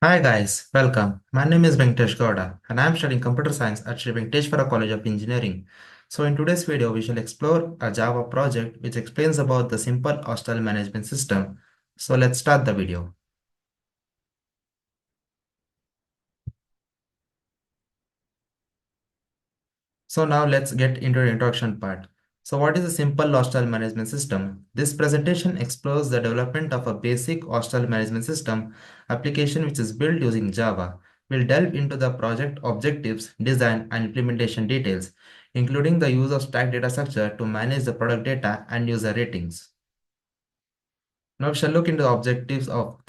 Hi guys, welcome. My name is Venkatesh Gowda and I am studying computer science at Sri Venkateshwara College of Engineering. So in today's video, we shall explore a Java project which explains about the simple hostel management system. So let's start the video. So now let's get into the introduction part. So what is a simple hostel management system? This presentation explores the development of a basic hostel management system application which is built using Java. We'll delve into the project objectives, design, and implementation details, including the use of stack data structure to manage the product data and user ratings. Now we shall look into the objectives of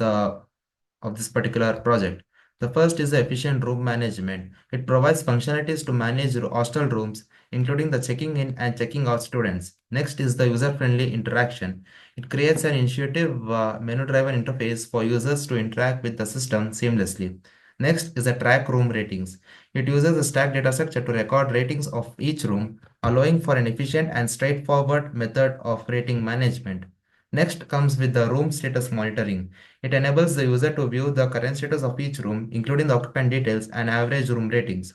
this particular project. The first is the efficient room management. It provides functionalities to manage hostel rooms, including the checking in and checking out students. Next is the user-friendly interaction. It creates an intuitive menu-driven interface for users to interact with the system seamlessly. Next is the track room ratings. It uses a stack data structure to record ratings of each room, allowing for an efficient and straightforward method of rating management. Next comes with the room status monitoring. It enables the user to view the current status of each room, including the occupant details and average room ratings.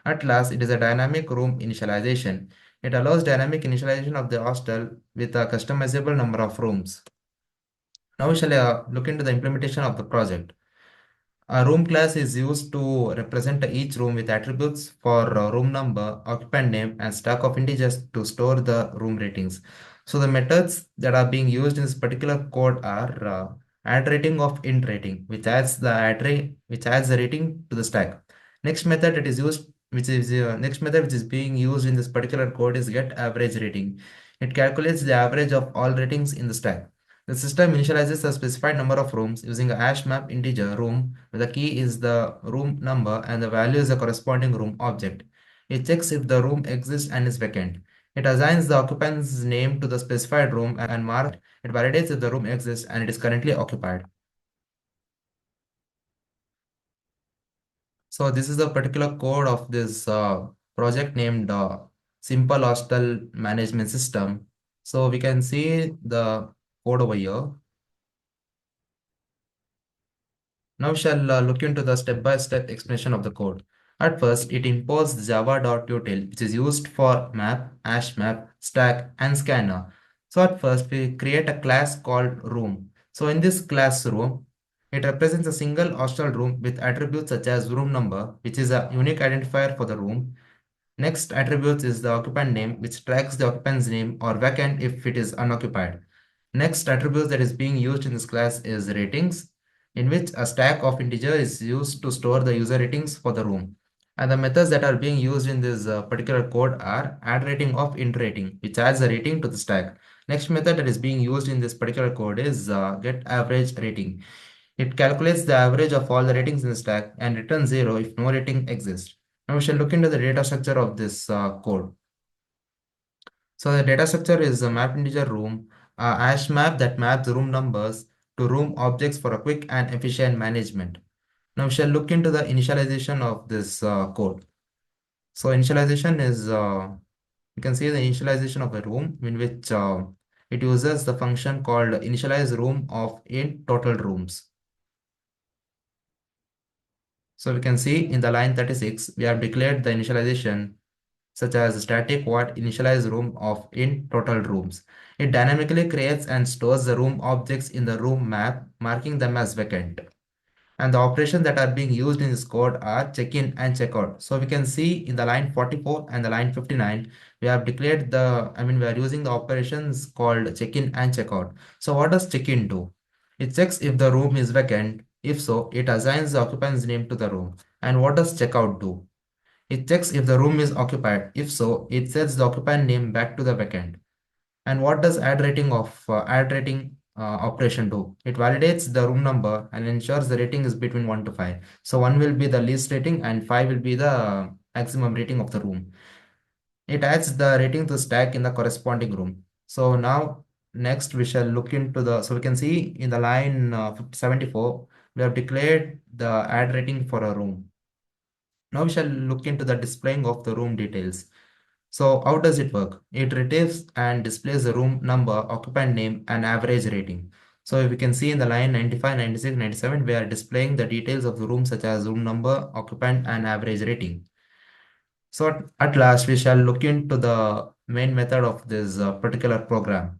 At last, it is a dynamic room initialization. It allows dynamic initialization of the hostel with a customizable number of rooms. Now we shall look into the implementation of the project. A room class is used to represent each room with attributes for room number, occupant name, and stack of integers to store the room ratings. So the methods that are being used in this particular code are add rating of int rating, which adds the rating to the stack. Next method that is used, which is next method which is being used in this particular code is get average rating. It calculates the average of all ratings in the stack. The system initializes a specified number of rooms using a hash map integer room where the key is the room number and the value is the corresponding room object. It checks if the room exists and is vacant. It assigns the occupant's name to the specified room and marks it validates if the room exists and it is currently occupied. So this is the particular code of this project named Simple Hostel Management System. So we can see the code over here. Now we shall look into the step-by-step explanation of the code. At first, it imports java.util, which is used for map, hash map, stack, and scanner. So at first, we create a class called room. So in this class room, it represents a single hostel room with attributes such as room number, which is a unique identifier for the room. Next attributes is the occupant name, which tracks the occupant's name or vacant if it is unoccupied. Next attribute that is being used in this class is ratings, in which a stack of integer is used to store the user ratings for the room. And the methods that are being used in this particular code are add rating of int rating, which adds a rating to the stack. Next method that is being used in this particular code is get average rating. It calculates the average of all the ratings in the stack and returns 0 if no rating exists. Now we shall look into the data structure of this code. So the data structure is a map integer room, a hash map that maps room numbers to room objects for a quick and efficient management. Now we shall look into the initialization of this code. So initialization is, you can see the initialization of a room in which it uses the function called initialize room of int total rooms. So we can see in the line 36, we have declared the initialization such as static void initialize room of int total rooms. It dynamically creates and stores the room objects in the room map, marking them as vacant. And the operations that are being used in this code are check-in and check-out. So we can see in the line 44 and the line 59, we have declared we are using the operations called check-in and check-out. So what does check-in do? It checks if the room is vacant. If so, it assigns the occupant's name to the room. And what does check-out do? It checks if the room is occupied. If so, it sets the occupant name back to the vacant. And what does add rating operation do? It validates the room number and ensures the rating is between 1 to 5. So 1 will be the least rating and 5 will be the maximum rating of the room. It adds the rating to stack in the corresponding room. So now next we shall look into so we can see in the line 74, we have declared the add rating for a room. Now we shall look into the displaying of the room details. So how does it work? It retrieves and displays the room number, occupant name, and average rating. So if we can see in the line 95, 96, 97, we are displaying the details of the room such as room number, occupant, and average rating. So at last, we shall look into the main method of this particular program.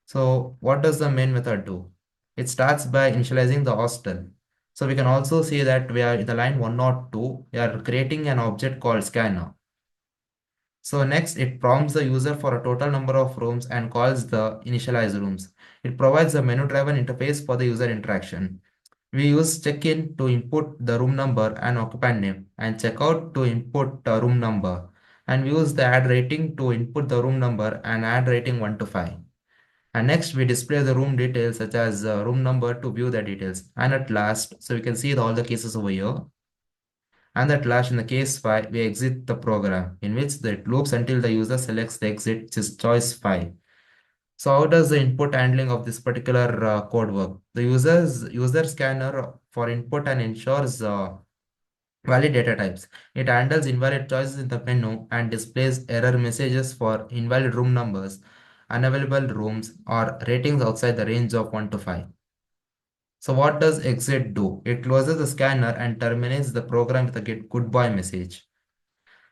So what does the main method do? It starts by initializing the hostel. So we can also see that we are in the line 102, we are creating an object called scanner. So next, it prompts the user for a total number of rooms and calls the initialize rooms. It provides a menu-driven interface for the user interaction. We use check-in to input the room number and occupant name, and checkout to input the room number. And we use the add rating to input the room number and add rating 1 to 5. And next, we display the room details such as room number to view the details. And at last, so we can see all the cases over here. And at last, in the case 5, we exit the program, in which it loops until the user selects the exit, which is choice 5. So how does the input handling of this particular code work? The user scanner for input and ensures valid data types. It handles invalid choices in the menu and displays error messages for invalid room numbers, unavailable rooms, or ratings outside the range of 1 to 5. So what does exit do? It closes the scanner and terminates the program with a get goodbye message.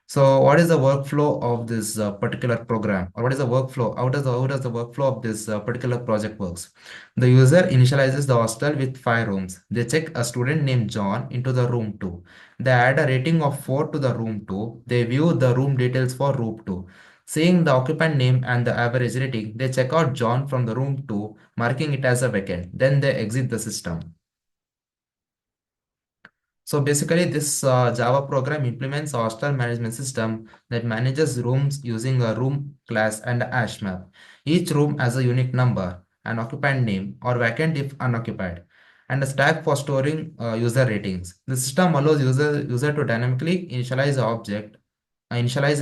So what is the workflow of this particular program, or what is the workflow? How does the workflow of this particular project works? The user initializes the hostel with 5 rooms. They check a student named John into the room 2. They add a rating of 4 to the room 2. They view the room details for room 2. Seeing the occupant name and the average rating, they check out John from the room 2, marking it as a vacant. Then they exit the system. So basically, this Java program implements a hostel management system that manages rooms using a room class and a hash map. Each room has a unique number, an occupant name, or vacant if unoccupied, and a stack for storing user ratings. The system allows user to dynamically initialize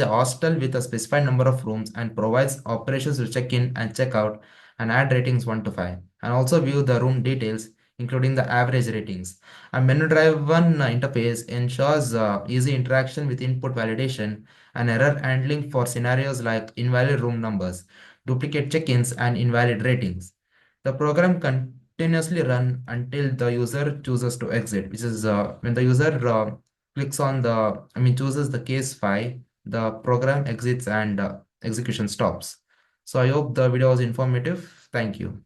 a hostel with a specified number of rooms and provides operations to check in and check out and add ratings 1 to 5, and also view the room details, including the average ratings. A menu-driven interface ensures easy interaction with input validation and error handling for scenarios like invalid room numbers, duplicate check-ins, and invalid ratings. The program continuously run until the user chooses to exit, which is when the user clicks on chooses the case 5, the program exits and execution stops. So I hope the video was informative. Thank you.